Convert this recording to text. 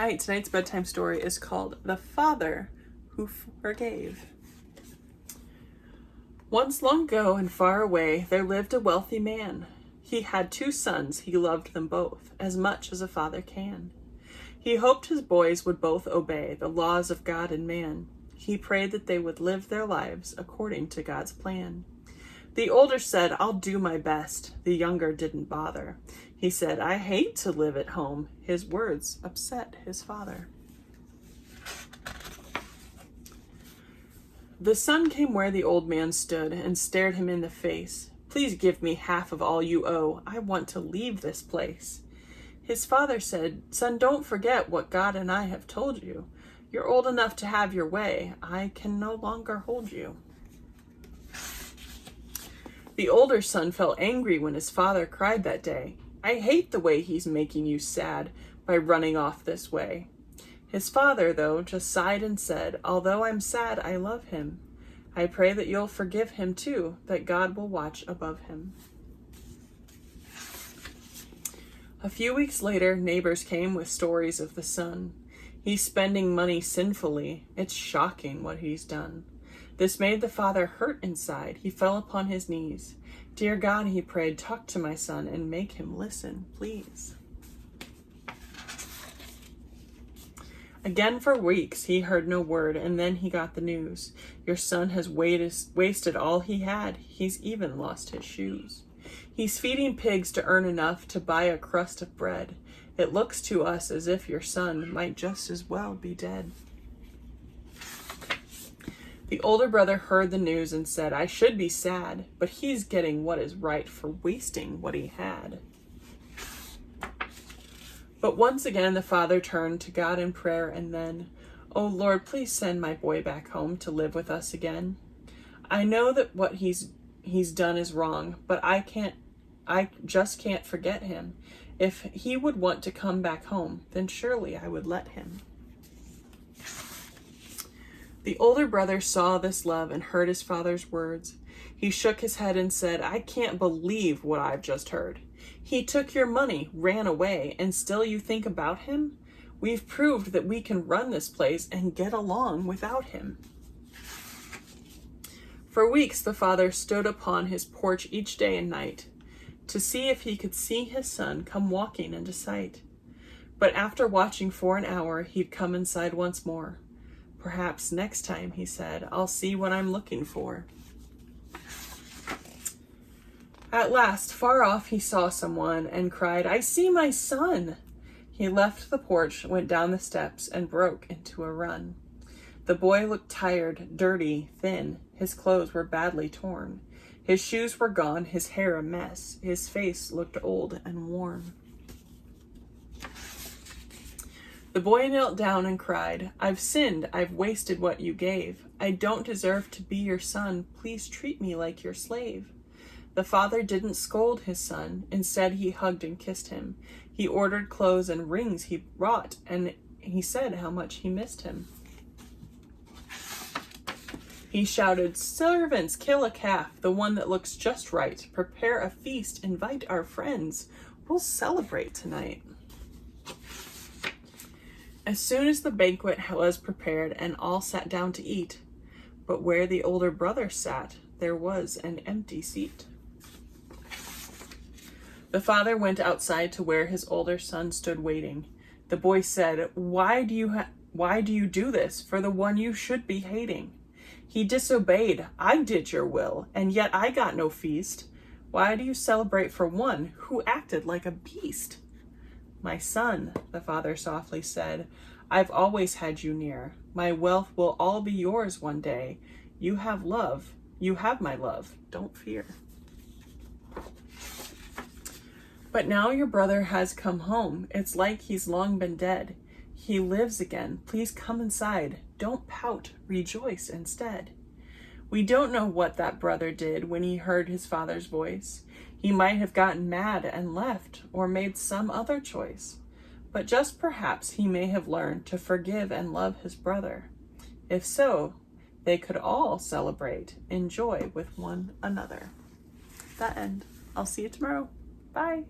Hi, tonight's bedtime story is called The Father Who Forgave. Once long ago and far away, there lived a wealthy man. He had 2 sons. He loved them both, as much as a father can. He hoped his boys would both obey the laws of God and man. He prayed that they would live their lives according to God's plan. The older said, "I'll do my best." The younger didn't bother. He said, "I hate to live at home." His words upset his father. The son came where the old man stood and stared him in the face. "Please give me half of all you owe. I want to leave this place." His father said, "Son, don't forget what God and I have told you. You're old enough to have your way. I can no longer hold you." The older son felt angry when his father cried that day. "I hate the way he's making you sad by running off this way." His father, though, just sighed and said, "Although I'm sad, I love him. I pray that you'll forgive him too, that God will watch above him." A few weeks later, neighbors came with stories of the son. He's spending money sinfully. It's shocking what he's done. This made the father hurt inside. He fell upon his knees. "Dear God," he prayed, "talk to my son and make him listen, please." Again for weeks he heard no word, and then he got the news. "Your son has wasted all he had. He's even lost his shoes. He's feeding pigs to earn enough to buy a crust of bread. It looks to us as if your son might just as well be dead." The older brother heard the news and said, "I should be sad, but he's getting what is right for wasting what he had." But once again the father turned to God in prayer and then, "Oh Lord, please send my boy back home to live with us again. I know that what he's done is wrong, but I just can't forget him. If he would want to come back home, then surely I would let him." The older brother saw this love and heard his father's words. He shook his head and said, "I can't believe what I've just heard. He took your money, ran away, and still you think about him? We've proved that we can run this place and get along without him." For weeks the father stood upon his porch each day and night to see if he could see his son come walking into sight. But after watching for an hour, he'd come inside once more. "Perhaps next time," he said, "I'll see what I'm looking for." At last, far off, he saw someone and cried, "I see my son!" He left the porch, went down the steps, and broke into a run. The boy looked tired, dirty, thin. His clothes were badly torn. His shoes were gone, his hair a mess. His face looked old and worn. The boy knelt down and cried, "I've sinned, I've wasted what you gave. I don't deserve to be your son. Please treat me like your slave." The father didn't scold his son. Instead, he hugged and kissed him. He ordered clothes and rings he brought, and he said how much he missed him. He shouted, "Servants, kill a calf, the one that looks just right. Prepare a feast, invite our friends. We'll celebrate tonight." As soon as the banquet was prepared and all sat down to eat, but where the older brother sat, there was an empty seat. The father went outside to where his older son stood waiting. The boy said, Why do you do this for the one you should be hating? He disobeyed. I did your will, and yet I got no feast. Why do you celebrate for one who acted like a beast?" "My son," the father softly said, "I've always had you near. My wealth will all be yours one day. You have love. You have my love. Don't fear." "But now your brother has come home. It's like he's long been dead. He lives again. Please come inside. Don't pout. Rejoice instead." We don't know what that brother did when he heard his father's voice. He might have gotten mad and left, or made some other choice. But just perhaps he may have learned to forgive and love his brother. If so, they could all celebrate, enjoy with one another. That end. I'll see you tomorrow. Bye.